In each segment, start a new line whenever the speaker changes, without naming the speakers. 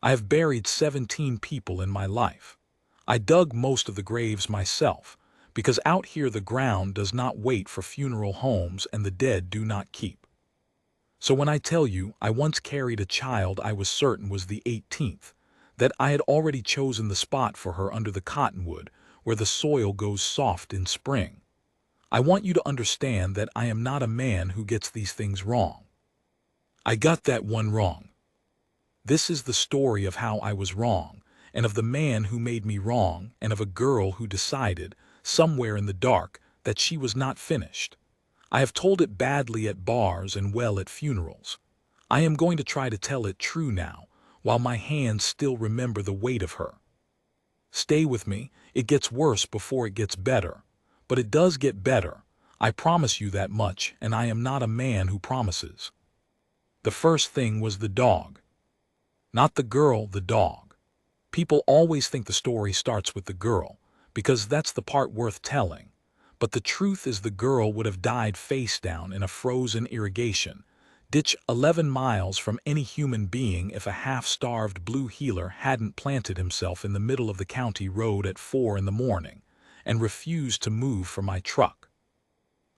I have buried 17 people in my life. I dug most of the graves myself, because out here the ground does not wait for funeral homes and the dead do not keep. So when I tell you I once carried a child I was certain was the 18th, that I had already chosen the spot for her under the cottonwood, where the soil goes soft in spring, I want you to understand that I am not a man who gets these things wrong. I got that one wrong. This is the story of how I was wrong, and of the man who made me wrong, and of a girl who decided, somewhere in the dark, that she was not finished. I have told it badly at bars and well at funerals. I am going to try to tell it true now, while my hands still remember the weight of her. Stay with me, it gets worse before it gets better. But it does get better, I promise you that much, and I am not a man who promises. The first thing was the dog. Not the girl, the dog. People always think the story starts with the girl, because that's the part worth telling. But the truth is the girl would have died face down in a frozen irrigation ditch 11 miles from any human being if a half-starved blue heeler hadn't planted himself in the middle of the county road at 4 in the morning and refused to move for my truck.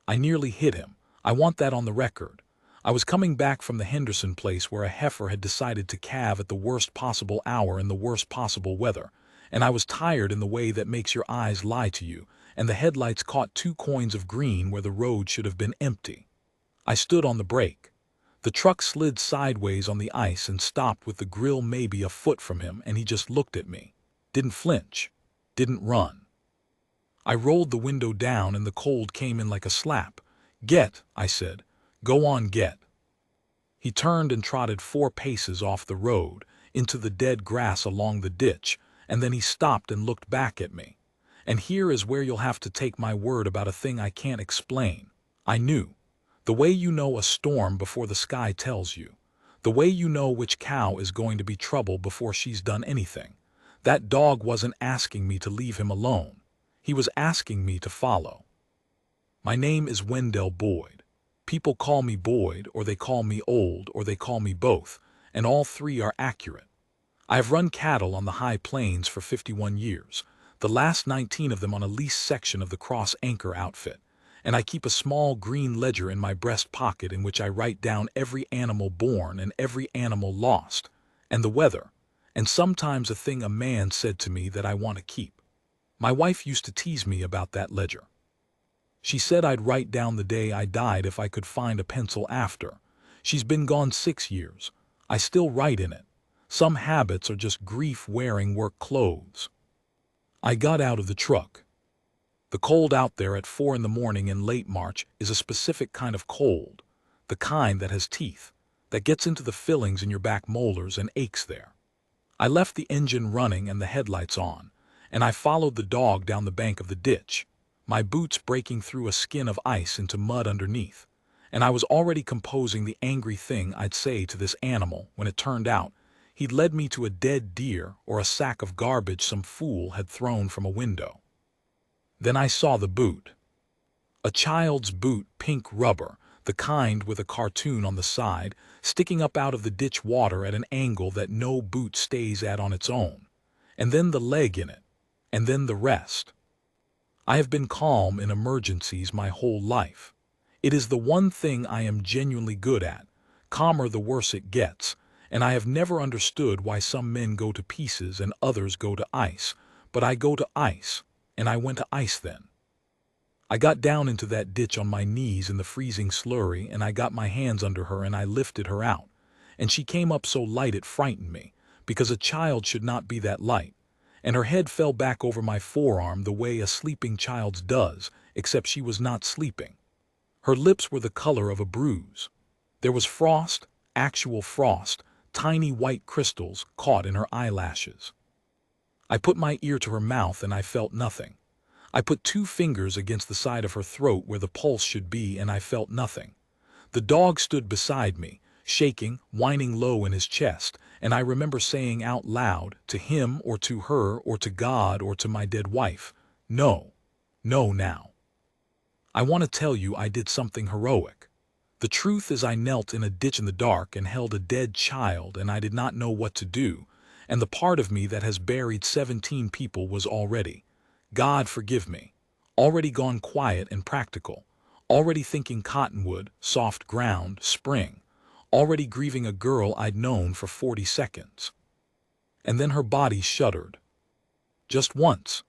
I nearly hit him. I want that on the record. I was coming back from the Henderson place where a heifer had decided to calve at the worst possible hour in the worst possible weather, and I was tired in the way that makes your eyes lie to you, and the headlights caught 2 coins of green where the road should have been empty. I stood on the brake. The truck slid sideways on the ice and stopped with the grill maybe a foot from him, and he just looked at me. Didn't flinch. Didn't run. I rolled the window down and the cold came in like a slap. "Get," I said. "Go on, get." He turned and trotted 4 paces off the road, into the dead grass along the ditch, and then he stopped and looked back at me. And here is where you'll have to take my word about a thing I can't explain. I knew. The way you know a storm before the sky tells you. The way you know which cow is going to be trouble before she's done anything. That dog wasn't asking me to leave him alone. He was asking me to follow. My name is Wendell Boyd. People call me Boyd, or they call me Old, or they call me both, and all 3 are accurate. I have run cattle on the high plains for 51 years, the last 19 of them on a leased section of the Cross Anchor outfit, and I keep a small green ledger in my breast pocket in which I write down every animal born and every animal lost, and the weather, and sometimes a thing a man said to me that I want to keep. My wife used to tease me about that ledger. She said I'd write down the day I died if I could find a pencil after. She's been gone 6 years. I still write in it. Some habits are just grief wearing work clothes. I got out of the truck. The cold out there at 4 in the morning in late March is a specific kind of cold, the kind that has teeth, that gets into the fillings in your back molars and aches there. I left the engine running and the headlights on, and I followed the dog down the bank of the ditch, my boots breaking through a skin of ice into mud underneath, and I was already composing the angry thing I'd say to this animal when it turned out he'd led me to a dead deer or a sack of garbage some fool had thrown from a window. Then I saw the boot. A child's boot, pink rubber, the kind with a cartoon on the side, sticking up out of the ditch water at an angle that no boot stays at on its own, and then the leg in it, and then the rest. I have been calm in emergencies my whole life. It is the one thing I am genuinely good at, calmer the worse it gets, and I have never understood why some men go to pieces and others go to ice, but I go to ice, and I went to ice then. I got down into that ditch on my knees in the freezing slurry, and I got my hands under her and I lifted her out, and she came up so light it frightened me, because a child should not be that light, and her head fell back over my forearm the way a sleeping child's does, except she was not sleeping. Her lips were the color of a bruise. There was frost, actual frost, tiny white crystals caught in her eyelashes. I put my ear to her mouth and I felt nothing. I put 2 fingers against the side of her throat where the pulse should be and I felt nothing. The dog stood beside me, shaking, whining low in his chest, and I remember saying out loud, to him or to her or to God or to my dead wife, "No, no now." I want to tell you I did something heroic. The truth is I knelt in a ditch in the dark and held a dead child, and I did not know what to do, and the part of me that has buried 17 people was already, God forgive me, already gone quiet and practical, already thinking cottonwood, soft ground, spring, already grieving a girl I'd known for 40 seconds. And then her body shuddered. Just once.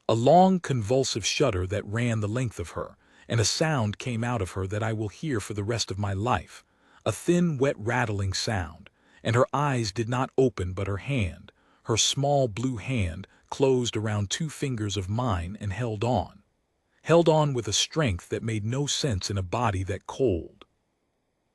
A long, convulsive shudder that ran the length of her, and a sound came out of her that I will hear for the rest of my life, a thin, wet, rattling sound, and her eyes did not open but her hand, her small blue hand, closed around 2 fingers of mine and held on with a strength that made no sense in a body that cold.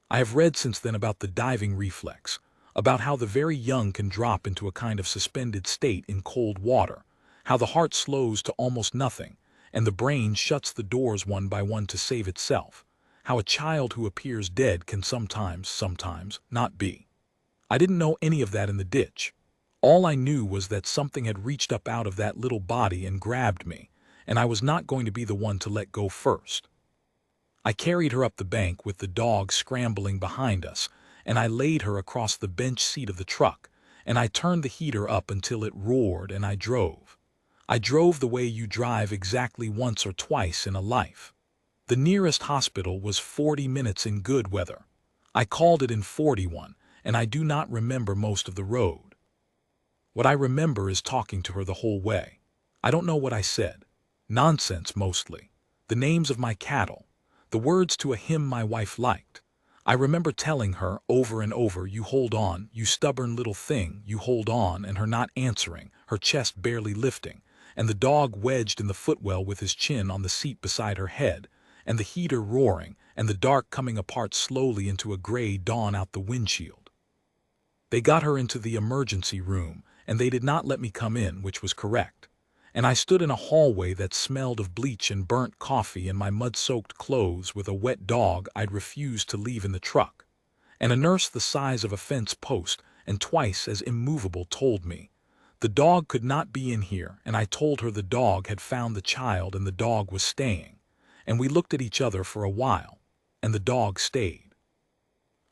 I have read since then about the diving reflex, about how the very young can drop into a kind of suspended state in cold water, how the heart slows to almost nothing, and the brain shuts the doors one by one to save itself, how a child who appears dead can sometimes, not be. I didn't know any of that in the ditch. All I knew was that something had reached up out of that little body and grabbed me, and I was not going to be the one to let go first. I carried her up the bank with the dog scrambling behind us, and I laid her across the bench seat of the truck, and I turned the heater up until it roared, and I drove. I drove the way you drive exactly once or twice in a life. The nearest hospital was 40 minutes in good weather. I called it in 41, and I do not remember most of the road. What I remember is talking to her the whole way. I don't know what I said. Nonsense mostly. The names of my cattle. The words to a hymn my wife liked. I remember telling her over and over, "You hold on, you stubborn little thing, you hold on," and her not answering, her chest barely lifting, and the dog wedged in the footwell with his chin on the seat beside her head, and the heater roaring, and the dark coming apart slowly into a gray dawn out the windshield. They got her into the emergency room, and they did not let me come in, which was correct. And I stood in a hallway that smelled of bleach and burnt coffee and my mud-soaked clothes with a wet dog I'd refused to leave in the truck. And a nurse the size of a fence post and twice as immovable told me, the dog could not be in here, and I told her the dog had found the child and the dog was staying. And we looked at each other for a while, and the dog stayed.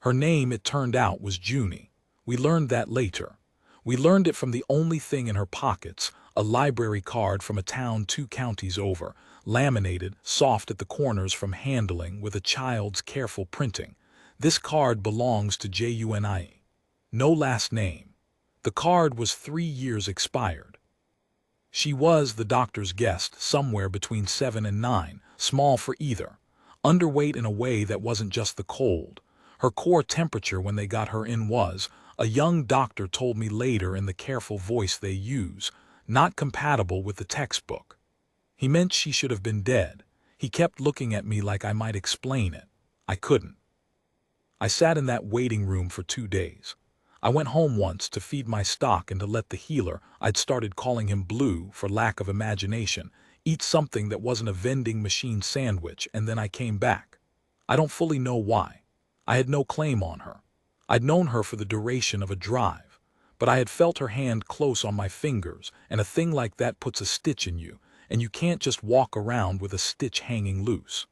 Her name, it turned out, was Junie. We learned that later. We learned it from the only thing in her pockets, a library card from a town 2 counties over, laminated, soft at the corners from handling, with a child's careful printing. This card belongs to Junie. No last name. The card was 3 years expired. She was, the doctor's guessed, somewhere between 7 and 9, small for either, underweight in a way that wasn't just the cold. Her core temperature when they got her in was, a young doctor told me later in the careful voice they use, not compatible with the textbook. He meant she should have been dead. He kept looking at me like I might explain it. I couldn't. I sat in that waiting room for 2 days. I went home once to feed my stock and to let the healer, I'd started calling him Blue for lack of imagination, eat something that wasn't a vending machine sandwich, and then I came back. I don't fully know why. I had no claim on her. I'd known her for the duration of a drive, but I had felt her hand close on my fingers, and a thing like that puts a stitch in you, and you can't just walk around with a stitch hanging loose.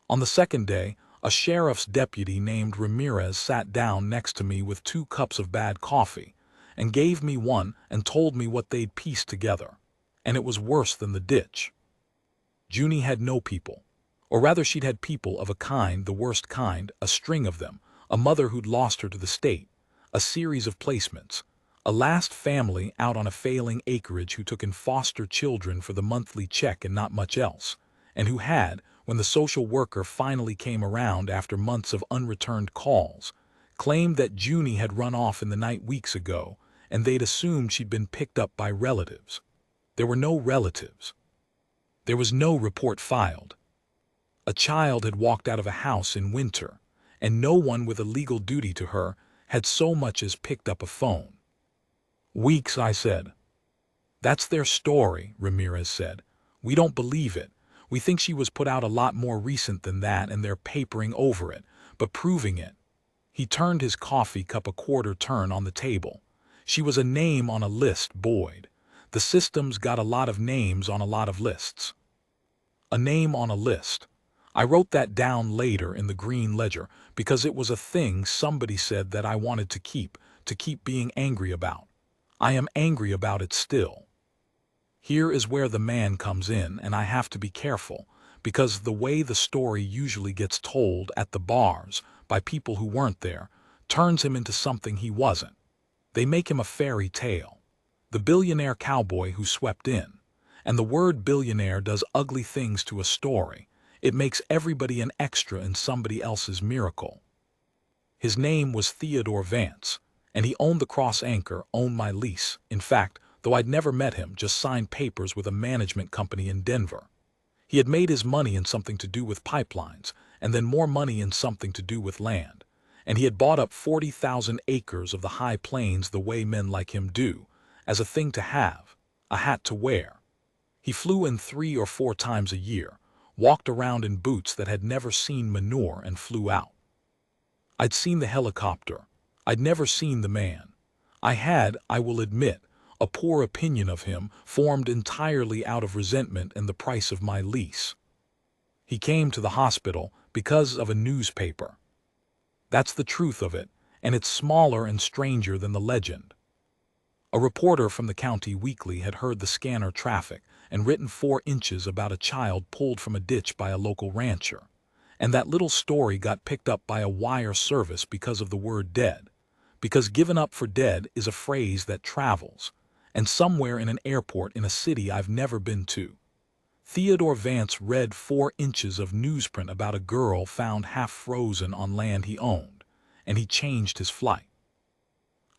On the second day, a sheriff's deputy named Ramirez sat down next to me with 2 cups of bad coffee, and gave me one and told me what they'd pieced together. And it was worse than the ditch. Junie had no people. Or rather, she'd had people of a kind, the worst kind, a string of them, a mother who'd lost her to the state, a series of placements, a last family out on a failing acreage who took in foster children for the monthly check and not much else, and who had, when the social worker finally came around after months of unreturned calls, claimed that Junie had run off in the night weeks ago, and they'd assumed she'd been picked up by relatives. There were no relatives. There was no report filed. A child had walked out of a house in winter, and no one with a legal duty to her had so much as picked up a phone. Weeks, I said. That's their story, Ramirez said. We don't believe it. We think she was put out a lot more recent than that, and they're papering over it, but proving it. He turned his coffee cup a quarter turn on the table. She was a name on a list, Boyd. The system's got a lot of names on a lot of lists. A name on a list. I wrote that down later in the green ledger because it was a thing somebody said that I wanted to keep being angry about. I am angry about it still. Here is where the man comes in, and I have to be careful, because the way the story usually gets told at the bars by people who weren't there turns him into something he wasn't. They make him a fairy tale, the billionaire cowboy who swept in. And the word billionaire does ugly things to a story. It makes everybody an extra in somebody else's miracle. His name was Theodore Vance, and he owned the Cross Anchor, owned my lease. In fact, though I'd never met him, just signed papers with a management company in Denver. He had made his money in something to do with pipelines, and then more money in something to do with land. And he had bought up 40,000 acres of the high plains the way men like him do, as a thing to have, a hat to wear. He flew in 3 or 4 times a year, walked around in boots that had never seen manure, and flew out. I'd seen the helicopter. I'd never seen the man. I had, I will admit, a poor opinion of him, formed entirely out of resentment and the price of my lease. He came to the hospital because of a newspaper. That's the truth of it, and it's smaller and stranger than the legend. A reporter from the county weekly had heard the scanner traffic and written 4 inches about a child pulled from a ditch by a local rancher. And that little story got picked up by a wire service because of the word dead. Because given up for dead is a phrase that travels, and somewhere in an airport in a city I've never been to. Theodore Vance read 4 inches of newsprint about a girl found half frozen on land he owned, and he changed his flight.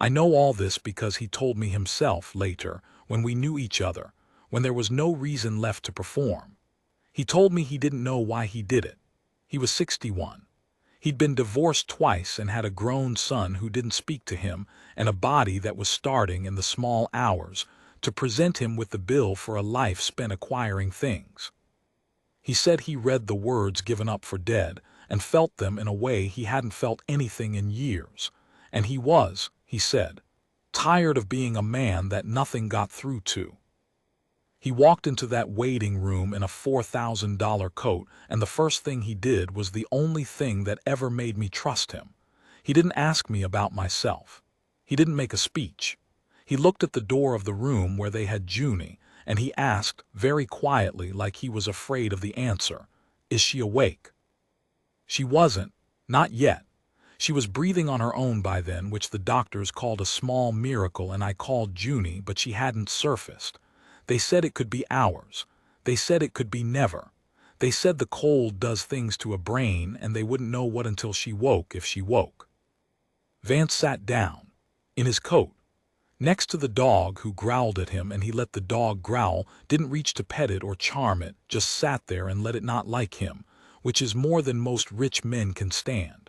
I know all this because he told me himself later, when we knew each other, when there was no reason left to perform. He told me he didn't know why he did it. He was 61. He'd been divorced twice and had a grown son who didn't speak to him, and a body that was starting in the small hours to present him with the bill for a life spent acquiring things. He said he read the words given up for dead and felt them in a way he hadn't felt anything in years, and he was, he said, tired of being a man that nothing got through to. He walked into that waiting room in a $4,000 coat, and the first thing he did was the only thing that ever made me trust him. He didn't ask me about myself. He didn't make a speech. He looked at the door of the room where they had Junie, and he asked, very quietly, like he was afraid of the answer, "Is she awake?" She wasn't, not yet. She was breathing on her own by then, which the doctors called a small miracle, and I called Junie, but she hadn't surfaced. They said it could be hours. They said it could be never. They said the cold does things to a brain, and they wouldn't know what until she woke, if she woke. Vance sat down, in his coat, next to the dog who growled at him, and he let the dog growl, didn't reach to pet it or charm it, just sat there and let it not like him, which is more than most rich men can stand.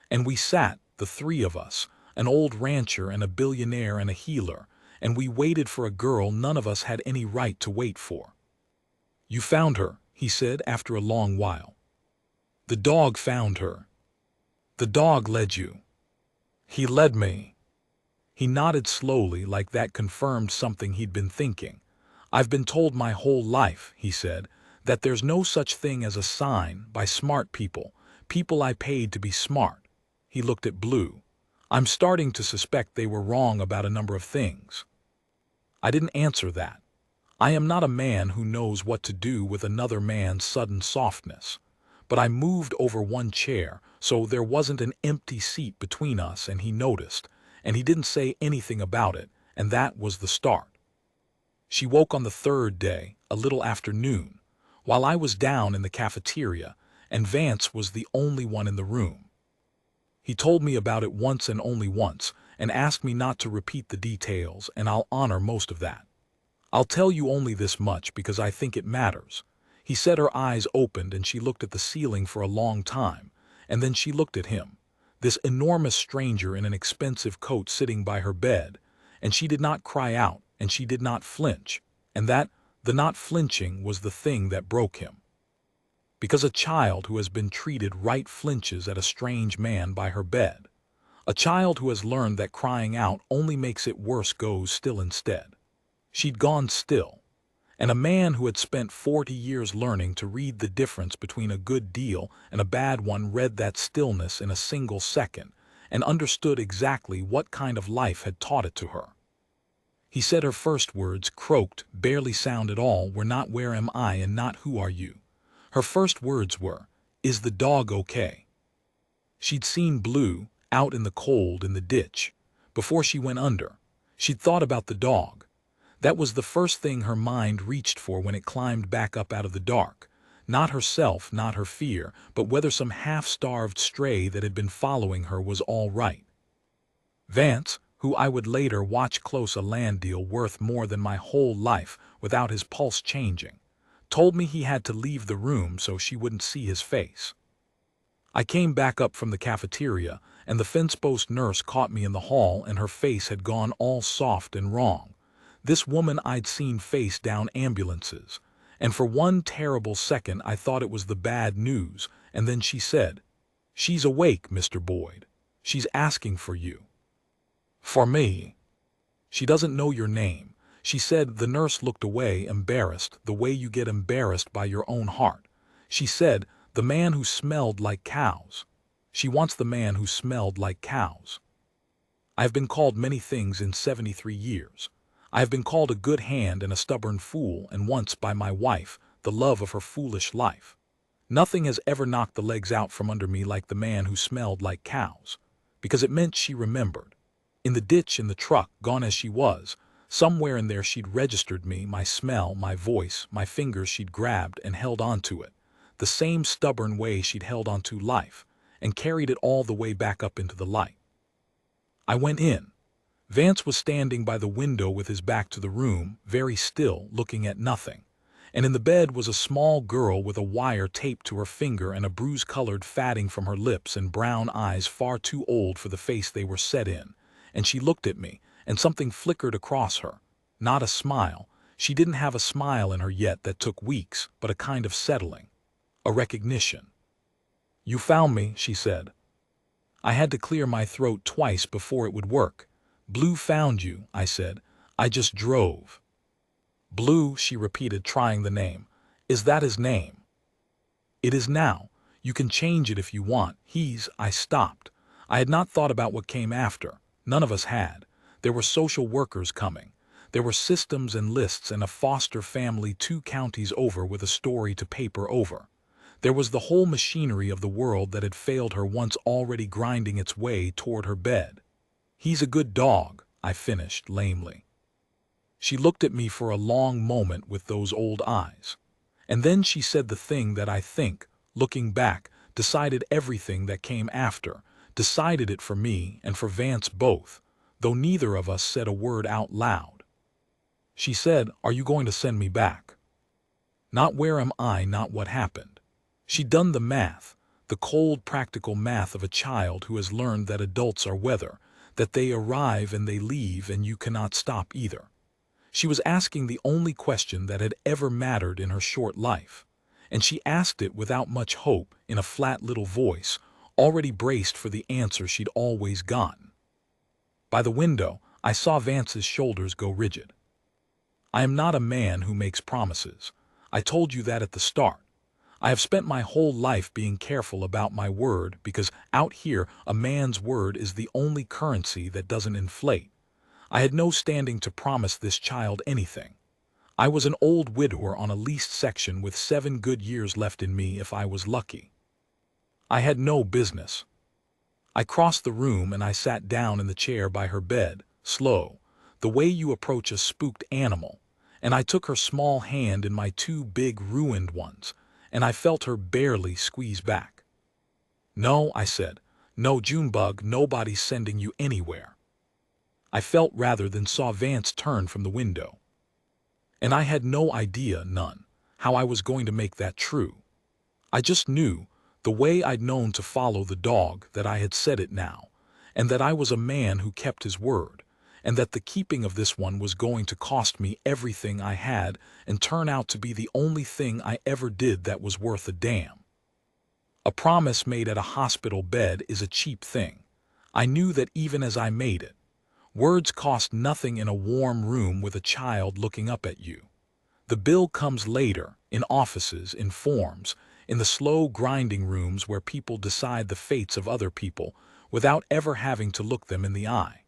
And we sat, the 3 of us, an old rancher and a billionaire and a healer, and we waited for a girl none of us had any right to wait for. "You found her," he said after a long while. "The dog found her." "The dog led you." "He led me." He nodded slowly, like that confirmed something he'd been thinking. "I've been told my whole life," he said, "that there's no such thing as a sign by smart people, people I paid to be smart." He looked at Blue. "I'm starting to suspect they were wrong about a number of things." I didn't answer that. I am not a man who knows what to do with another man's sudden softness. But I moved over 1 chair, so there wasn't an empty seat between us, and he noticed, and he didn't say anything about it, and that was the start. She woke on the 3rd day, a little after noon, while I was down in the cafeteria, and Vance was the only one in the room. He told me about it once and only once, and asked me not to repeat the details, and I'll honor most of that. I'll tell you only this much because I think it matters. He said her eyes opened and she looked at the ceiling for a long time, and then she looked at him, this enormous stranger in an expensive coat sitting by her bed, and she did not cry out, and she did not flinch, and that, the not flinching, was the thing that broke him. Because a child who has been treated right flinches at a strange man by her bed. A child who has learned that crying out only makes it worse goes still instead. She'd gone still. And a man who had spent 40 years learning to read the difference between a good deal and a bad one read that stillness in a single second and understood exactly what kind of life had taught it to her. He said her first words, croaked, barely sound at all, were not "where am I" and not "who are you." Her first words were, "Is the dog okay?" She'd seen Blue, out in the cold in the ditch. Before she went under, she'd thought about the dog. That was the first thing her mind reached for when it climbed back up out of the dark. Not herself, not her fear, but whether some half-starved stray that had been following her was all right. Vance, who I would later watch close a land deal worth more than my whole life without his pulse changing, told me he had to leave the room so she wouldn't see his face. I came back up from the cafeteria, and the fence-post nurse caught me in the hall, and her face had gone all soft and wrong. This woman I'd seen face down ambulances, and for one terrible second I thought it was the bad news, and then she said, "She's awake, Mr. Boyd. She's asking for you." "For me?" "She doesn't know your name," she said. The nurse looked away, embarrassed, the way you get embarrassed by your own heart. She said, "The man who smelled like cows." She wants the man who smelled like cows. I have been called many things in 73 years. I have been called a good hand and a stubborn fool, and once by my wife, the love of her foolish life. Nothing has ever knocked the legs out from under me like the man who smelled like cows, because it meant she remembered. In the ditch, in the truck, gone as she was, somewhere in there she'd registered me, my smell, my voice, my fingers she'd grabbed and held on to it, the same stubborn way she'd held on to life, and carried it all the way back up into the light. I went in. Vance was standing by the window with his back to the room, very still, looking at nothing. And in the bed was a small girl with a wire taped to her finger and a bruise-colored fatting from her lips and brown eyes far too old for the face they were set in. And she looked at me, and something flickered across her. Not a smile. She didn't have a smile in her yet that took weeks, but a kind of settling. A recognition. "You found me," she said. I had to clear my throat twice before it would work. "Blue found you," I said. "I just drove." "Blue," she repeated, trying the name. "Is that his name?" "It is now. You can change it if you want. I stopped. I had not thought about what came after. None of us had. There were social workers coming. There were systems and lists and a foster family 2 counties over with a story to paper over. There was the whole machinery of the world that had failed her once already grinding its way toward her bed. "He's a good dog," I finished lamely. She looked at me for a long moment with those old eyes. And then she said the thing that I think, looking back, decided everything that came after, decided it for me and for Vance both, though neither of us said a word out loud. She said, "Are you going to send me back?" Not where am I, not what happened. She'd done the math, the cold practical math of a child who has learned that adults are weather, that they arrive and they leave and you cannot stop either. She was asking the only question that had ever mattered in her short life, and she asked it without much hope, in a flat little voice, already braced for the answer she'd always gotten. By the window, I saw Vance's shoulders go rigid. "I am not a man who makes promises. I told you that at the start. I have spent my whole life being careful about my word because out here a man's word is the only currency that doesn't inflate. I had no standing to promise this child anything. I was an old widower on a leased section with 7 good years left in me if I was lucky. I had no business." I crossed the room and I sat down in the chair by her bed, slow, the way you approach a spooked animal, and I took her small hand in my 2 big ruined ones, and I felt her barely squeeze back. "No," I said. "No, Junebug, nobody's sending you anywhere." I felt rather than saw Vance turn from the window. And I had no idea, none, how I was going to make that true. I just knew, the way I'd known to follow the dog, that I had said it now, and that I was a man who kept his word, and that the keeping of this one was going to cost me everything I had and turn out to be the only thing I ever did that was worth a damn. A promise made at a hospital bed is a cheap thing. I knew that even as I made it. Words cost nothing in a warm room with a child looking up at you. The bill comes later, in offices, in forms, in the slow grinding rooms where people decide the fates of other people without ever having to look them in the eye.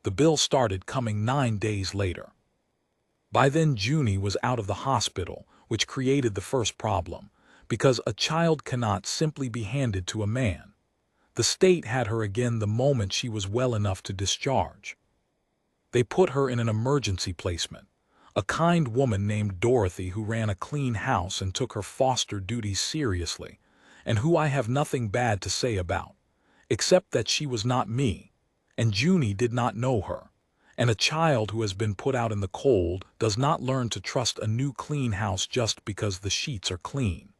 The bill started coming 9 days later. By then Junie was out of the hospital, which created the first problem, because a child cannot simply be handed to a man. The state had her again the moment she was well enough to discharge. They put her in an emergency placement. A kind woman named Dorothy who ran a clean house and took her foster duties seriously, and who I have nothing bad to say about, except that she was not me, and Junie did not know her, and a child who has been put out in the cold does not learn to trust a new clean house just because the sheets are clean.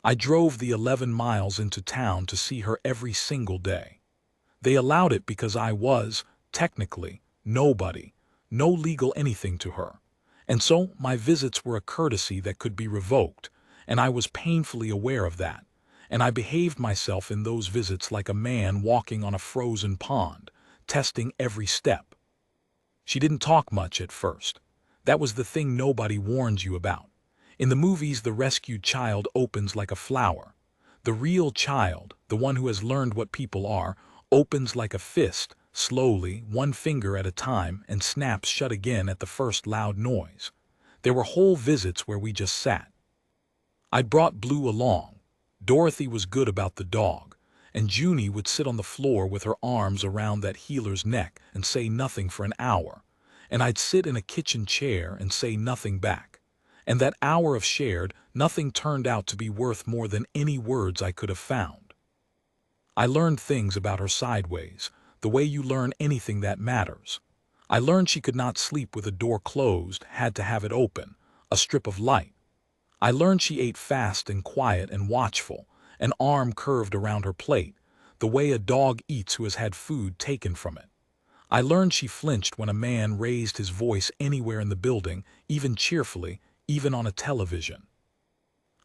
I drove the 11 miles into town to see her every single day. They allowed it because I was, technically, nobody, no legal anything to her, and so my visits were a courtesy that could be revoked, and I was painfully aware of that, and I behaved myself in those visits like a man walking on a frozen pond, testing every step. She didn't talk much at first. That was the thing nobody warns you about. In the movies, the rescued child opens like a flower. The real child, the one who has learned what people are, opens like a fist, slowly, one finger at a time, and snaps shut again at the first loud noise. There were whole visits where we just sat. I'd brought Blue along. Dorothy was good about the dog, and Junie would sit on the floor with her arms around that healer's neck and say nothing for an hour, and I'd sit in a kitchen chair and say nothing back. And that hour of shared nothing turned out to be worth more than any words I could have found. I learned things about her sideways, the way you learn anything that matters. I learned she could not sleep with a door closed, had to have it open, a strip of light. I learned she ate fast and quiet and watchful, an arm curved around her plate, the way a dog eats who has had food taken from it. I learned she flinched when a man raised his voice anywhere in the building, even cheerfully, even on a television.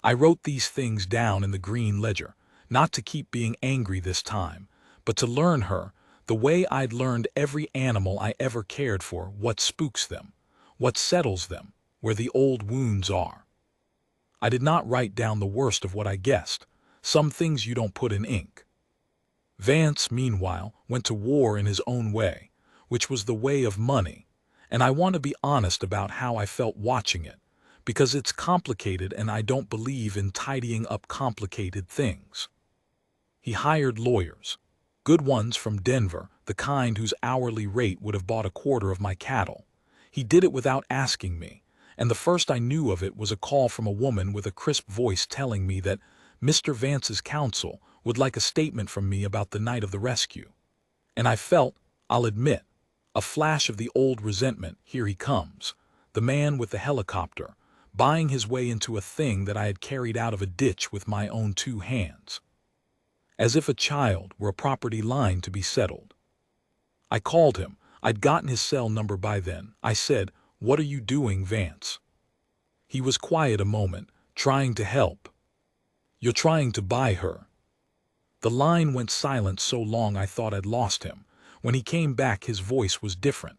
I wrote these things down in the green ledger, not to keep being angry this time, but to learn her, the way I'd learned every animal I ever cared for, what spooks them, what settles them, where the old wounds are. I did not write down the worst of what I guessed, some things you don't put in ink. Vance, meanwhile, went to war in his own way, which was the way of money, and I want to be honest about how I felt watching it, because it's complicated and I don't believe in tidying up complicated things. He hired lawyers, good ones from Denver, the kind whose hourly rate would have bought a quarter of my cattle. He did it without asking me, and the first I knew of it was a call from a woman with a crisp voice telling me that Mr. Vance's counsel would like a statement from me about the night of the rescue. And I felt, I'll admit, a flash of the old resentment. Here he comes, the man with the helicopter, buying his way into a thing that I had carried out of a ditch with my own 2 hands. As if a child were a property line to be settled. I called him. I'd gotten his cell number by then. I said, "What are you doing, Vance?" He was quiet a moment, trying to help. "You're trying to buy her." The line went silent so long I thought I'd lost him. When he came back his voice was different.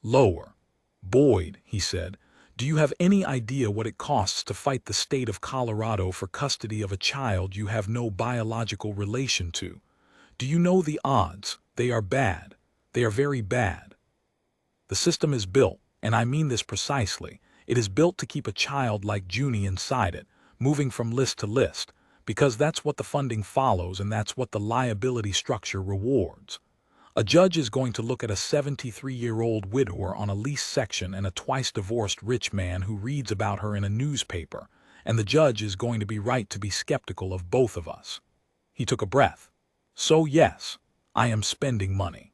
Lower. "Boyd," he said, "do you have any idea what it costs to fight the state of Colorado for custody of a child you have no biological relation to? Do you know the odds? They are bad. They are very bad. The system is built, and I mean this precisely, it is built to keep a child like Junie inside it, moving from list to list, because that's what the funding follows and that's what the liability structure rewards. A judge is going to look at a 73-year-old widower on a lease section and a twice-divorced rich man who reads about her in a newspaper, and the judge is going to be right to be skeptical of both of us. He took a breath. So yes, I am spending money.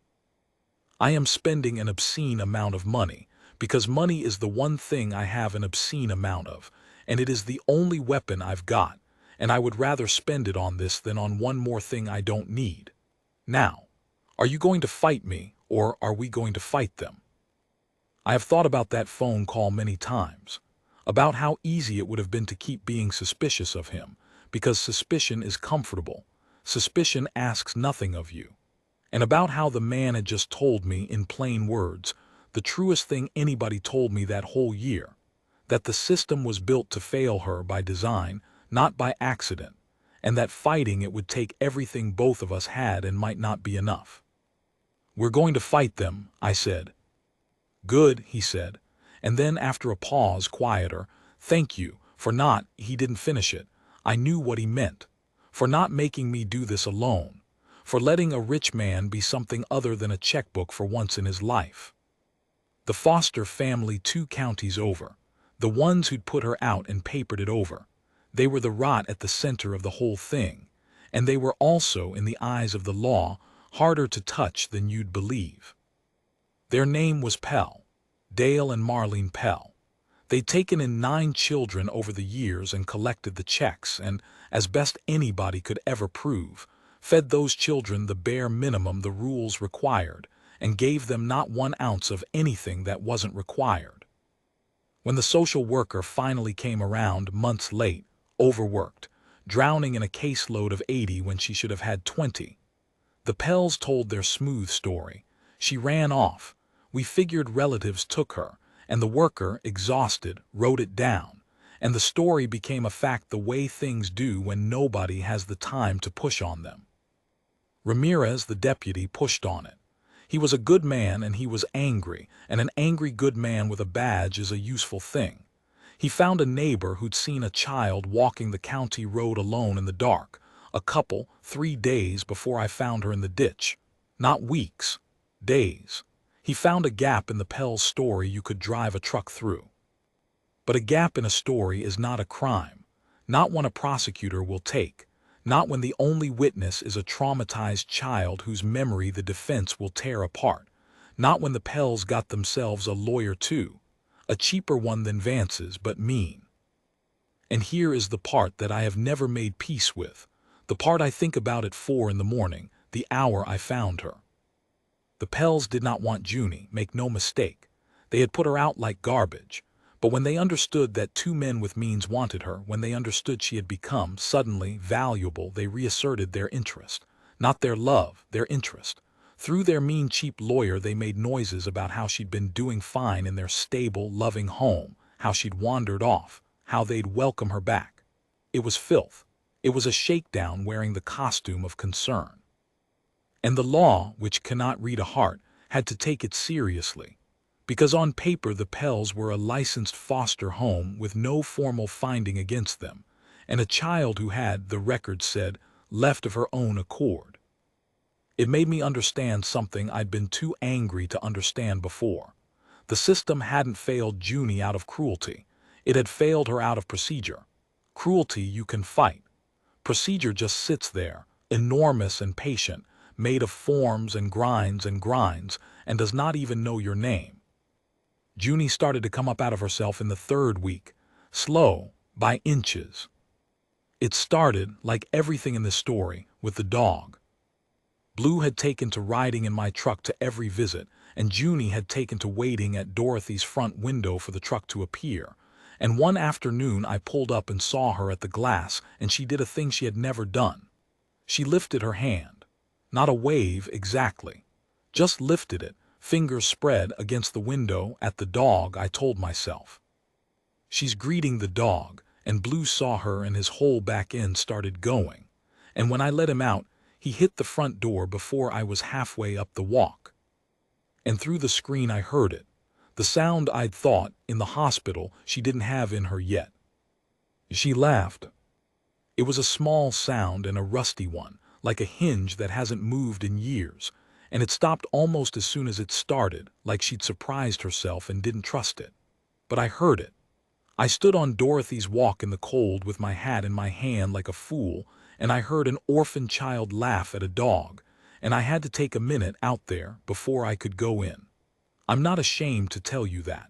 I am spending an obscene amount of money, because money is the one thing I have an obscene amount of, and it is the only weapon I've got, and I would rather spend it on this than on one more thing I don't need. Now, are you going to fight me, or are we going to fight them? I have thought about that phone call many times, about how easy it would have been to keep being suspicious of him, because suspicion is comfortable. Suspicion asks nothing of you. And about how the man had just told me, in plain words, the truest thing anybody told me that whole year, that the system was built to fail her by design, not by accident, and that fighting it would take everything both of us had and might not be enough. "We're going to fight them," I said. "Good," he said. And then, after a pause, quieter, "Thank you for not," he didn't finish it. I knew what he meant. "For not making me do this alone. For letting a rich man be something other than a checkbook for once in his life." The foster family 2 counties over. The ones who'd put her out and papered it over. They were the rot at the center of the whole thing. And they were also, in the eyes of the law, harder to touch than you'd believe. Their name was Pell. Dale and Marlene Pell. They'd taken in 9 children over the years and collected the checks and, as best anybody could ever prove, fed those children the bare minimum the rules required and gave them not 1 ounce of anything that wasn't required. When the social worker finally came around, months late, overworked, drowning in a caseload of 80 when she should have had 20, the Pells told their smooth story. She ran off. We figured relatives took her, and the worker, exhausted, wrote it down, and the story became a fact the way things do when nobody has the time to push on them. Ramirez, the deputy, pushed on it. He was a good man and he was angry, and an angry good man with a badge is a useful thing. He found a neighbor who'd seen a child walking the county road alone in the dark, a couple, 3 days before I found her in the ditch. Not weeks, days. He found a gap in the Pell's story you could drive a truck through. But a gap in a story is not a crime, not one a prosecutor will take. Not when the only witness is a traumatized child whose memory the defense will tear apart. Not when the Pells got themselves a lawyer too. A cheaper one than Vance's, but mean. And here is the part that I have never made peace with. The part I think about at 4 in the morning, the hour I found her. The Pells did not want Junie, make no mistake. They had put her out like garbage. But when they understood that 2 men with means wanted her, when they understood she had become, suddenly, valuable, they reasserted their interest. Not their love, their interest. Through their mean, cheap lawyer they made noises about how she'd been doing fine in their stable, loving home, how she'd wandered off, how they'd welcome her back. It was filth. It was a shakedown wearing the costume of concern. And the law, which cannot read a heart, had to take it seriously. Because on paper the Pells were a licensed foster home with no formal finding against them, and a child who had, the record said, left of her own accord. It made me understand something I'd been too angry to understand before. The system hadn't failed Junie out of cruelty. It had failed her out of procedure. Cruelty you can fight. Procedure just sits there, enormous and patient, made of forms and grinds, and does not even know your name. Junie started to come up out of herself in the 3rd week, slow, by inches. It started, like everything in this story, with the dog. Blue had taken to riding in my truck to every visit, and Junie had taken to waiting at Dorothy's front window for the truck to appear. And one afternoon I pulled up and saw her at the glass, and she did a thing she had never done. She lifted her hand. Not a wave exactly. Just lifted it. Fingers spread against the window at the dog, I told myself. She's greeting the dog, and Blue saw her and his whole back end started going. And when I let him out, he hit the front door before I was halfway up the walk. And through the screen I heard it, the sound I'd thought, in the hospital, she didn't have in her yet. She laughed. It was a small sound and a rusty one, like a hinge that hasn't moved in years. And it stopped almost as soon as it started, like she'd surprised herself and didn't trust it. But I heard it. I stood on Dorothy's walk in the cold with my hat in my hand like a fool, and I heard an orphan child laugh at a dog, and I had to take a minute out there before I could go in. I'm not ashamed to tell you that.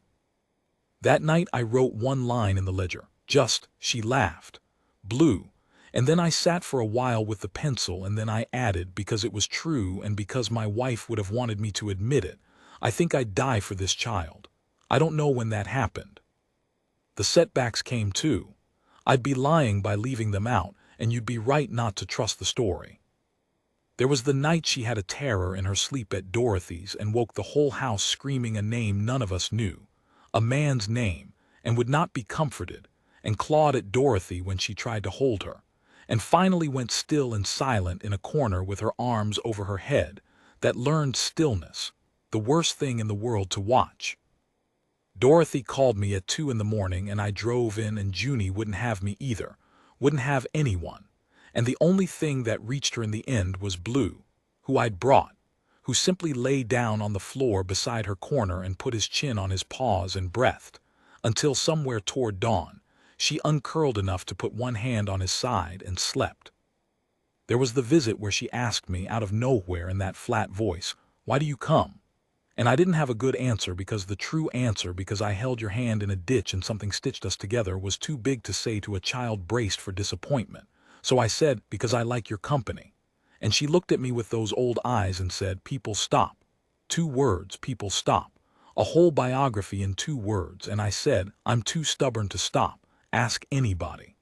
That night I wrote 1 line in the ledger, just, she laughed. Blue. And then I sat for a while with the pencil, and then I added, because it was true and because my wife would have wanted me to admit it, I think I'd die for this child. I don't know when that happened. The setbacks came too. I'd be lying by leaving them out, and you'd be right not to trust the story. There was the night she had a terror in her sleep at Dorothy's and woke the whole house screaming a name none of us knew, a man's name, and would not be comforted, and clawed at Dorothy when she tried to hold her. And finally went still and silent in a corner with her arms over her head, that learned stillness, the worst thing in the world to watch. Dorothy called me at 2 in the morning and I drove in and Junie wouldn't have me either, wouldn't have anyone. And the only thing that reached her in the end was Blue, who I'd brought, who simply lay down on the floor beside her corner and put his chin on his paws and breathed, until somewhere toward dawn, she uncurled enough to put one hand on his side and slept. There was the visit where she asked me out of nowhere in that flat voice, "Why do you come?" And I didn't have a good answer because the true answer, because I held your hand in a ditch and something stitched us together, was too big to say to a child braced for disappointment. So I said, "Because I like your company." And she looked at me with those old eyes and said, "People stop." 2 words, people stop. A whole biography in 2 words. And I said, "I'm too stubborn to stop. Ask anybody."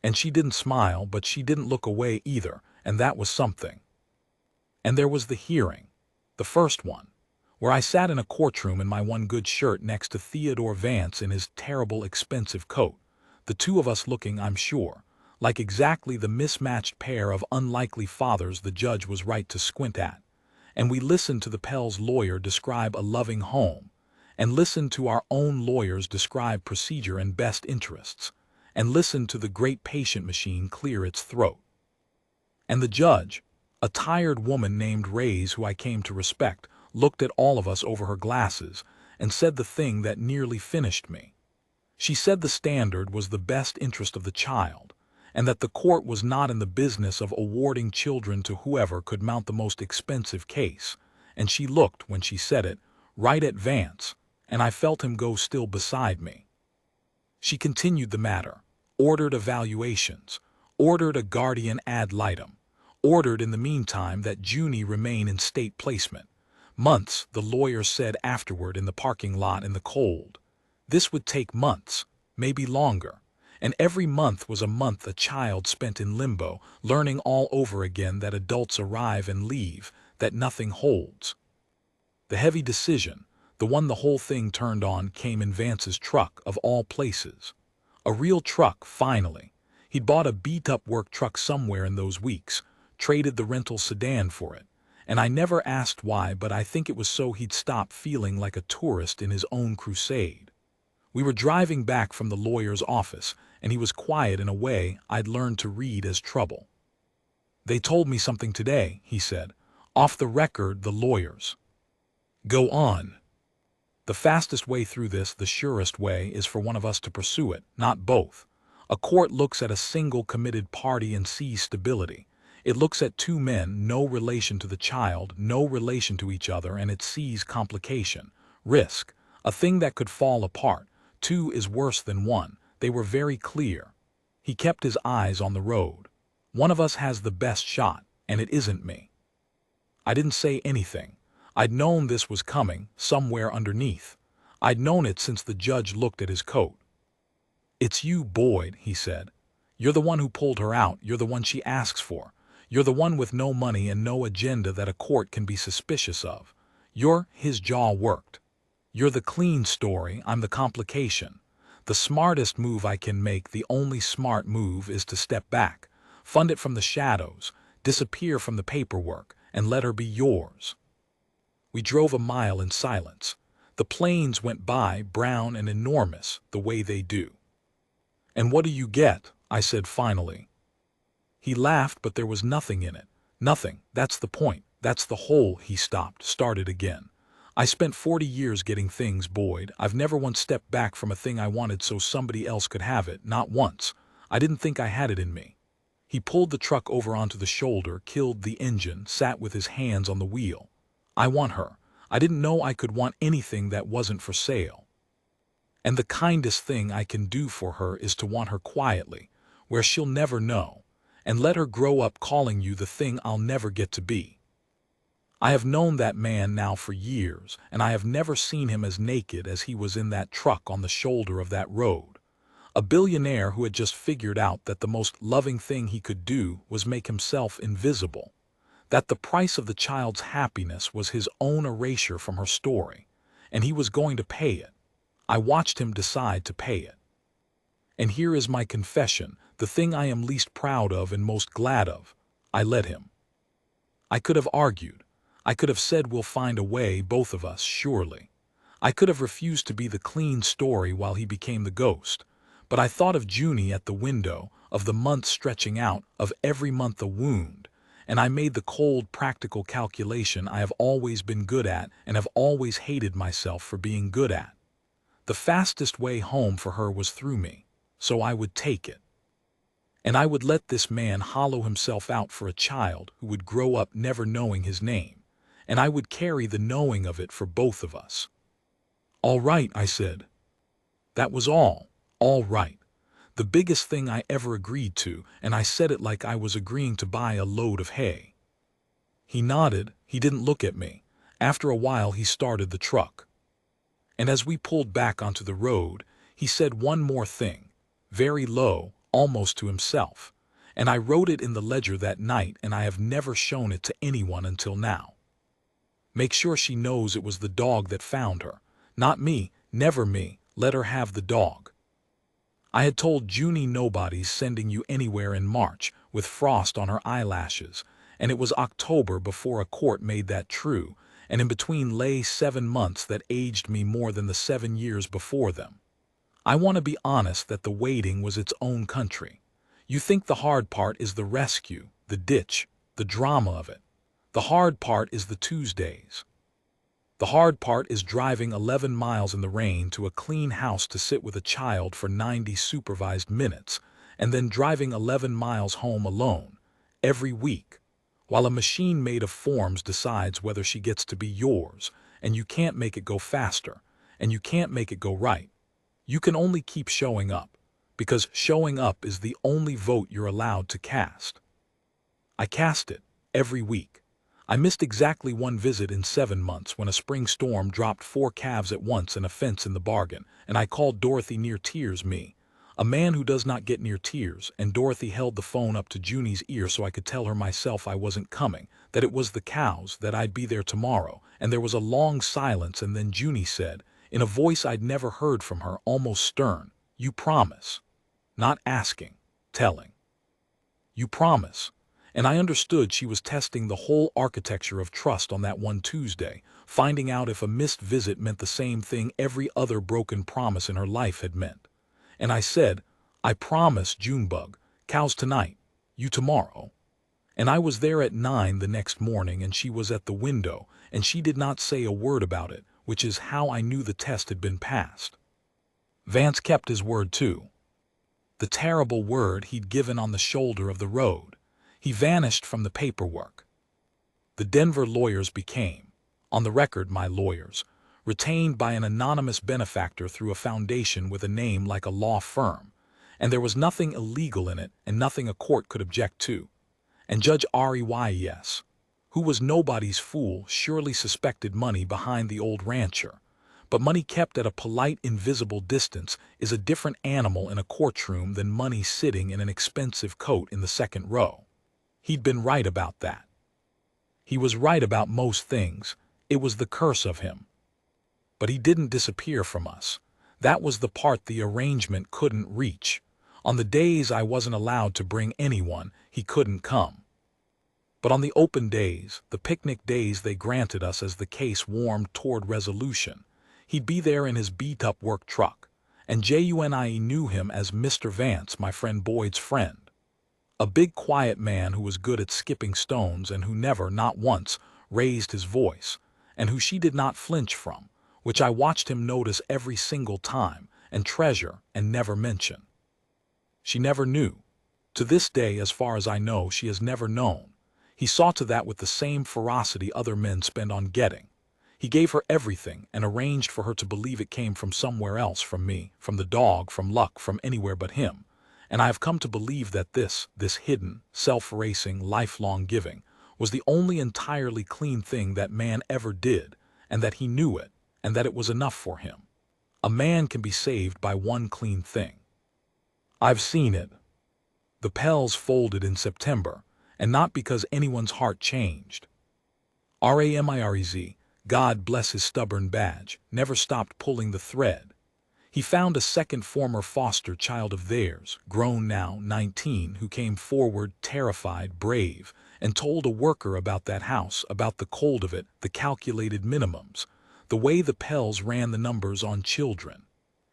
And she didn't smile, but she didn't look away either, and that was something. And there was the hearing, the first one, where I sat in a courtroom in my one good shirt next to Theodore Vance in his terrible expensive coat, the 2 of us looking, I'm sure, like exactly the mismatched pair of unlikely fathers the judge was right to squint at. And we listened to the Pell's lawyer describe a loving home, and listened to our own lawyers describe procedure and best interests, and listened to the great patient machine clear its throat. And the judge, a tired woman named Reyes who I came to respect, looked at all of us over her glasses and said the thing that nearly finished me. She said the standard was the best interest of the child, and that the court was not in the business of awarding children to whoever could mount the most expensive case. And she looked, when she said it, right at Vance, and I felt him go still beside me. She continued the matter, ordered evaluations, ordered a guardian ad litem, ordered in the meantime that Junie remain in state placement. Months, the lawyer said afterward in the parking lot in the cold. This would take months, maybe longer. And every month was a month a child spent in limbo, learning all over again that adults arrive and leave, that nothing holds. The heavy decision, the one the whole thing turned on, came in Vance's truck, of all places. A real truck, finally. He'd bought a beat-up work truck somewhere in those weeks, traded the rental sedan for it. And I never asked why, but I think it was so he'd stop feeling like a tourist in his own crusade. We were driving back from the lawyer's office, and he was quiet in a way I'd learned to read as trouble. "They told me something today," he said. "Off the record, the lawyers." "Go on." "The fastest way through this, the surest way, is for one of us to pursue it, not both. A court looks at a single committed party and sees stability. It looks at 2 men, no relation to the child, no relation to each other, and it sees complication, risk, a thing that could fall apart. 2 is worse than 1. They were very clear." He kept his eyes on the road. "One of us has the best shot, and it isn't me." I didn't say anything. I'd known this was coming, somewhere underneath. I'd known it since the judge looked at his coat. "It's you, Boyd," he said. "You're the one who pulled her out. You're the one she asks for. You're the one with no money and no agenda that a court can be suspicious of. His jaw worked. You're the clean story, I'm the complication. The smartest move I can make, the only smart move, is to step back, fund it from the shadows, disappear from the paperwork, and let her be yours." We drove a mile in silence. The planes went by, brown and enormous, the way they do. "And what do you get?" I said finally. He laughed, but there was nothing in it. "Nothing, that's the point, that's the whole." He stopped, started again. "I spent 40 years getting things, Boyd. I've never once stepped back from a thing I wanted so somebody else could have it, not once. I didn't think I had it in me." He pulled the truck over onto the shoulder, killed the engine, sat with his hands on the wheel. "I want her. I didn't know I could want anything that wasn't for sale. And the kindest thing I can do for her is to want her quietly, where she'll never know, and let her grow up calling you the thing I'll never get to be. I have known that man now for years, and I have never seen him as naked as he was in that truck on the shoulder of that road. A billionaire who had just figured out that the most loving thing he could do was make himself invisible. That the price of the child's happiness was his own erasure from her story, and he was going to pay it. I watched him decide to pay it. And here is my confession, the thing I am least proud of and most glad of. I let him. I could have argued. I could have said we'll find a way, both of us, surely. I could have refused to be the clean story while he became the ghost. But I thought of Junie at the window, of the months stretching out, of every month a wound, and I made the cold, practical calculation I have always been good at and have always hated myself for being good at. The fastest way home for her was through me, so I would take it. And I would let this man hollow himself out for a child who would grow up never knowing his name, and I would carry the knowing of it for both of us. All right, I said. That was all right. The biggest thing I ever agreed to, and I said it like I was agreeing to buy a load of hay. He nodded. He didn't look at me. After a while he started the truck. And as we pulled back onto the road, he said one more thing, very low, almost to himself, and I wrote it in the ledger that night, and I have never shown it to anyone until now. Make sure she knows it was the dog that found her. Not me, never me, let her have the dog. I had told Junie nobody's sending you anywhere in March, with frost on her eyelashes, and it was October before a court made that true, and in between lay 7 months that aged me more than the 7 years before them. I want to be honest that the waiting was its own country. You think the hard part is the rescue, the ditch, the drama of it. The hard part is the Tuesdays. The hard part is driving 11 miles in the rain to a clean house to sit with a child for 90 supervised minutes, and then driving 11 miles home alone, every week, while a machine made of forms decides whether she gets to be yours, and you can't make it go faster, and you can't make it go right. You can only keep showing up, because showing up is the only vote you're allowed to cast. I cast it, every week. I missed exactly one visit in 7 months when a spring storm dropped 4 calves at once and a fence in the bargain, and I called Dorothy near tears me, a man who does not get near tears, and Dorothy held the phone up to Junie's ear so I could tell her myself I wasn't coming, that it was the cows, that I'd be there tomorrow, and there was a long silence, and then Junie said, in a voice I'd never heard from her, almost stern, "You promise." Not asking, telling. You promise. And I understood she was testing the whole architecture of trust on that one Tuesday, finding out if a missed visit meant the same thing every other broken promise in her life had meant. And I said, I promise, Junebug, cows tonight, you tomorrow. And I was there at 9 the next morning, and she was at the window, and she did not say a word about it, which is how I knew the test had been passed. Vance kept his word too. The terrible word he'd given on the shoulder of the road. He vanished from the paperwork. The Denver lawyers became, on the record my lawyers, retained by an anonymous benefactor through a foundation with a name like a law firm, and there was nothing illegal in it and nothing a court could object to. And Judge Reyes, who was nobody's fool, surely suspected money behind the old rancher. But money kept at a polite, invisible distance is a different animal in a courtroom than money sitting in an expensive coat in the second row. He'd been right about that. He was right about most things. It was the curse of him. But he didn't disappear from us. That was the part the arrangement couldn't reach. On the days I wasn't allowed to bring anyone, he couldn't come. But on the open days, the picnic days they granted us as the case warmed toward resolution, he'd be there in his beat-up work truck, and Junie knew him as Mr. Vance, my friend Boyd's friend. A big quiet man who was good at skipping stones and who never, not once, raised his voice, and who she did not flinch from, which I watched him notice every single time, and treasure, and never mention. She never knew. To this day, as far as I know, she has never known. He saw to that with the same ferocity other men spend on getting. He gave her everything and arranged for her to believe it came from somewhere else, from me, from the dog, from luck, from anywhere but him. And I have come to believe that this hidden, self-erasing, lifelong giving was the only entirely clean thing that man ever did, and that he knew it, and that it was enough for him. A man can be saved by one clean thing. I've seen it. The Pells folded in September, and not because anyone's heart changed. Ramirez, God bless his stubborn badge, never stopped pulling the thread. He found a second former foster child of theirs, grown now, 19, who came forward, terrified, brave, and told a worker about that house, about the cold of it, the calculated minimums, the way the Pells ran the numbers on children.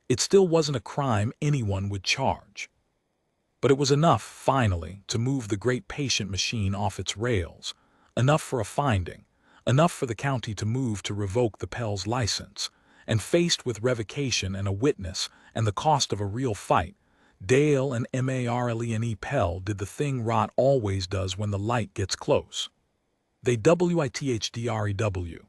It still wasn't a crime anyone would charge. But it was enough, finally, to move the great patient machine off its rails, enough for a finding, enough for the county to move to revoke the Pell's license, and faced with revocation and a witness and the cost of a real fight, Dale and Marlene Pell did the thing rot always does when the light gets close. They withdrew.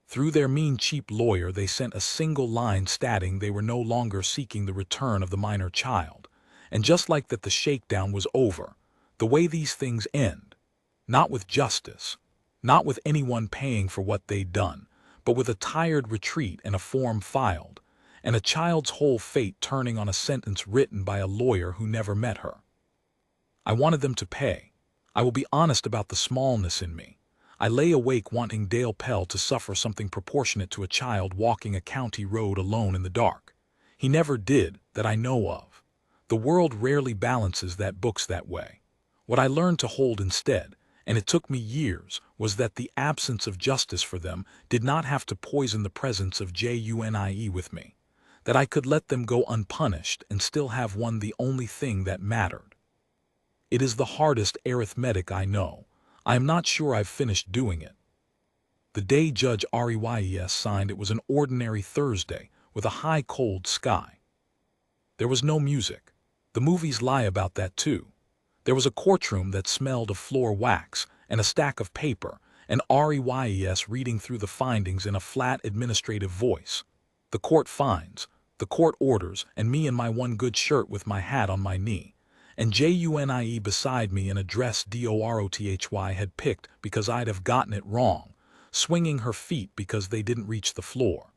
Through their mean cheap lawyer they sent a single line stating they were no longer seeking the return of the minor child. And just like that the shakedown was over, the way these things end, not with justice, not with anyone paying for what they'd done, but with a tired retreat and a form filed, and a child's whole fate turning on a sentence written by a lawyer who never met her. I wanted them to pay. I will be honest about the smallness in me. I lay awake wanting Dale Pell to suffer something proportionate to a child walking a county road alone in the dark. He never did, that I know of. The world rarely balances that books that way. What I learned to hold instead, and it took me years, was that the absence of justice for them did not have to poison the presence of JUNIE with me, that I could let them go unpunished and still have won the only thing that mattered. It is the hardest arithmetic I know. I am not sure I've finished doing it. The day Judge Reyes signed it was an ordinary Thursday with a high cold sky. There was no music. The movies lie about that too. There was a courtroom that smelled of floor wax and a stack of paper, and Reyes reading through the findings in a flat administrative voice. The court finds, the court orders, and me in my one good shirt with my hat on my knee, and JUNIE beside me in a dress DOROTHY had picked because I'd have gotten it wrong, swinging her feet because they didn't reach the floor.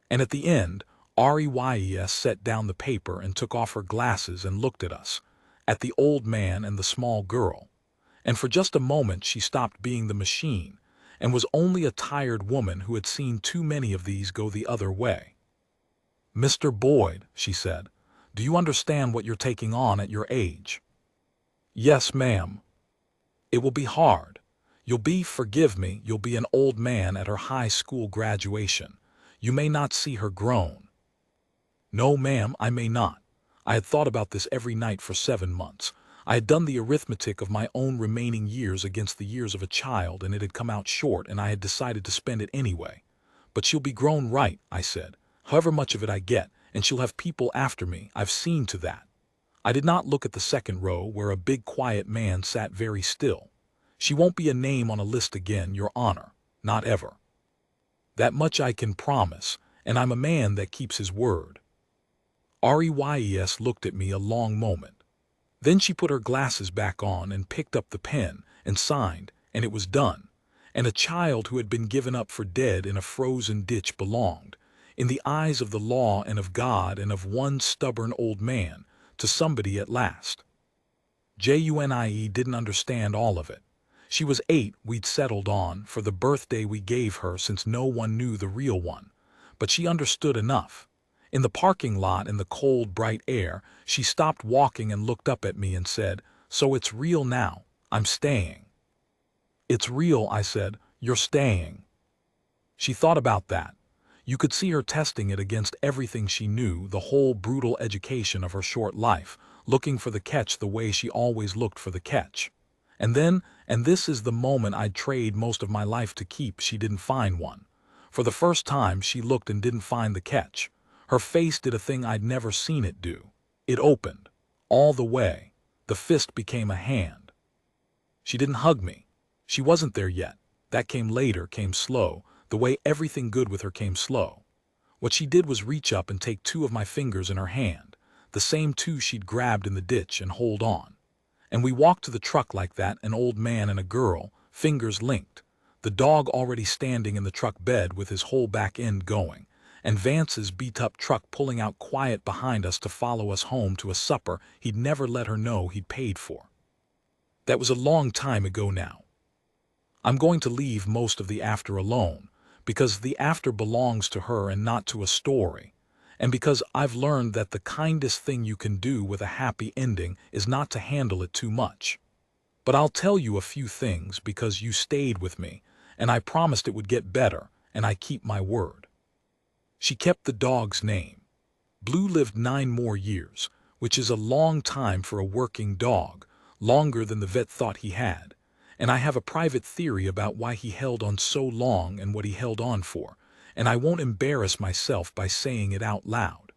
And at the end, Reyes set down the paper and took off her glasses and looked at us, at the old man and the small girl, and for just a moment she stopped being the machine and was only a tired woman who had seen too many of these go the other way. "Mr. Boyd," she said, "do you understand what you're taking on at your age?" "Yes, ma'am." "It will be hard. You'll be, forgive me, you'll be an old man at her high school graduation. You may not see her grown." "No, ma'am, I may not." I had thought about this every night for 7 months. I had done the arithmetic of my own remaining years against the years of a child, and it had come out short, and I had decided to spend it anyway. "But she'll be grown right," I said, "however much of it I get, and she'll have people after me. I've seen to that." I did not look at the second row, where a big quiet man sat very still. "She won't be a name on a list again, Your Honor. Not ever. That much I can promise, and I'm a man that keeps his word." Reyes looked at me a long moment. Then she put her glasses back on and picked up the pen and signed, and it was done. And a child who had been given up for dead in a frozen ditch belonged, in the eyes of the law and of God and of one stubborn old man, to somebody at last. JUNIE didn't understand all of it. She was 8, we'd settled on, for the birthday we gave her since no one knew the real one. But she understood enough. In the parking lot in the cold, bright air, she stopped walking and looked up at me and said, "So it's real now. I'm staying." "It's real," I said. "You're staying." She thought about that. You could see her testing it against everything she knew, the whole brutal education of her short life, looking for the catch the way she always looked for the catch. And then, and this is the moment I'd trade most of my life to keep, she didn't find one. For the first time she looked and didn't find the catch. Her face did a thing I'd never seen it do. It opened. All the way. The fist became a hand. She didn't hug me. She wasn't there yet. That came later, came slow, the way everything good with her came slow. What she did was reach up and take 2 of my fingers in her hand, the same 2 she'd grabbed in the ditch, and hold on. And we walked to the truck like that, an old man and a girl, fingers linked, the dog already standing in the truck bed with his whole back end going, and Vance's beat-up truck pulling out quiet behind us to follow us home to a supper he'd never let her know he'd paid for. That was a long time ago now. I'm going to leave most of the after alone, because the after belongs to her and not to a story, and because I've learned that the kindest thing you can do with a happy ending is not to handle it too much. But I'll tell you a few things because you stayed with me, and I promised it would get better, and I keep my word. She kept the dog's name. Blue lived 9 more years, which is a long time for a working dog, longer than the vet thought he had. And I have a private theory about why he held on so long and what he held on for, and I won't embarrass myself by saying it out loud.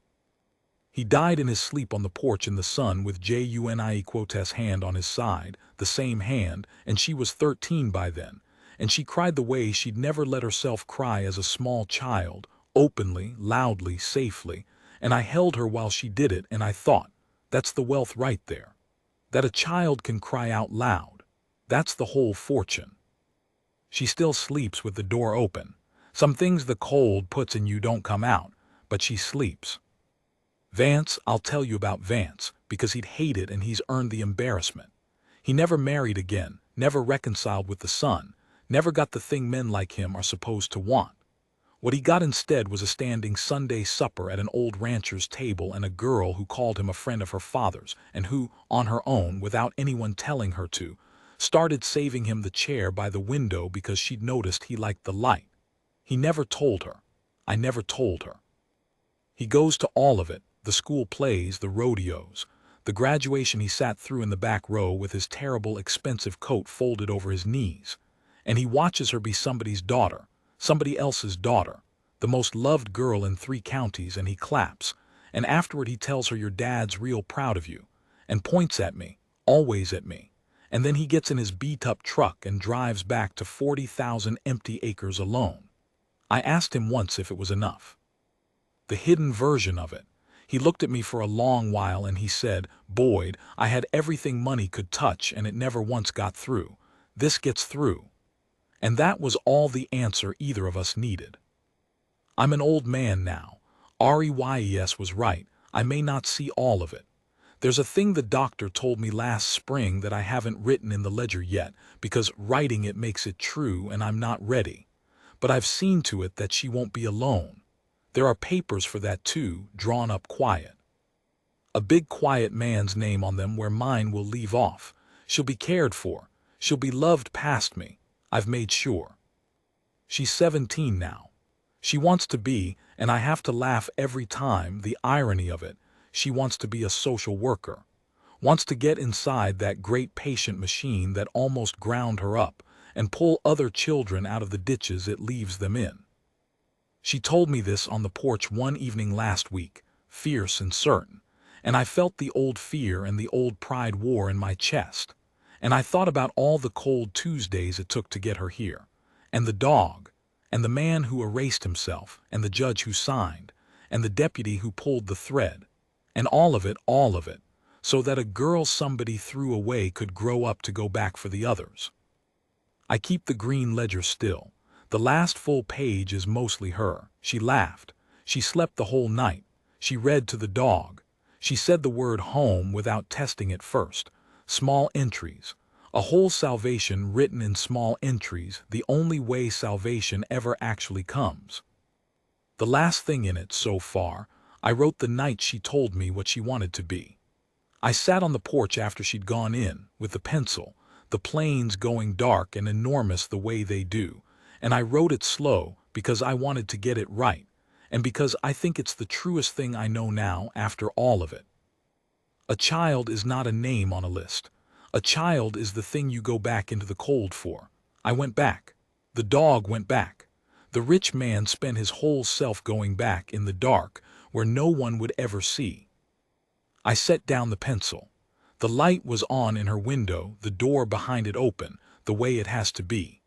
He died in his sleep on the porch in the sun with Juniequote's hand on his side, the same hand, and she was 13 by then, and she cried the way she'd never let herself cry as a small child, openly, loudly, safely, and I held her while she did it, and I thought, that's the wealth right there. That a child can cry out loud. That's the whole fortune. She still sleeps with the door open. Some things the cold puts in you don't come out, but she sleeps. Vance, I'll tell you about Vance, because he'd hate it and he's earned the embarrassment. He never married again, never reconciled with the son, never got the thing men like him are supposed to want. What he got instead was a standing Sunday supper at an old rancher's table and a girl who called him a friend of her father's and who, on her own, without anyone telling her to, started saving him the chair by the window because she'd noticed he liked the light. He never told her. I never told her. He goes to all of it, the school plays, the rodeos. The graduation he sat through in the back row with his terrible expensive coat folded over his knees. And he watches her be somebody's daughter, somebody else's daughter, the most loved girl in 3 counties, and he claps. And afterward he tells her your dad's real proud of you, and points at me, always at me. And then he gets in his beat-up truck and drives back to 40,000 empty acres alone. I asked him once if it was enough. The hidden version of it. He looked at me for a long while and he said, Boyd, I had everything money could touch and it never once got through. This gets through. And that was all the answer either of us needed. I'm an old man now. Reys was right. I may not see all of it. There's a thing the doctor told me last spring that I haven't written in the ledger yet because writing it makes it true and I'm not ready. But I've seen to it that she won't be alone. There are papers for that too, drawn up quiet. A big quiet man's name on them where mine will leave off. She'll be cared for. She'll be loved past me. I've made sure. She's 17 now. She wants to be, and I have to laugh every time, the irony of it, she wants to be a social worker. Wants to get inside that great patient machine that almost ground her up and pull other children out of the ditches it leaves them in. She told me this on the porch one evening last week, fierce and certain, and I felt the old fear and the old pride war in my chest. And I thought about all the cold Tuesdays it took to get her here, and the dog, and the man who erased himself, and the judge who signed, and the deputy who pulled the thread, and all of it, so that a girl somebody threw away could grow up to go back for the others. I keep the green ledger still. The last full page is mostly her. She laughed. She slept the whole night. She read to the dog. She said the word home without testing it first. Small entries. A whole salvation written in small entries, the only way salvation ever actually comes. The last thing in it so far, I wrote the night she told me what she wanted to be. I sat on the porch after she'd gone in, with the pencil, the planes going dark and enormous the way they do, and I wrote it slow because I wanted to get it right, and because I think it's the truest thing I know now after all of it. A child is not a name on a list. A child is the thing you go back into the cold for. I went back. The dog went back. The rich man spent his whole self going back in the dark where no one would ever see. I set down the pencil. The light was on in her window, the door behind it open, the way it has to be.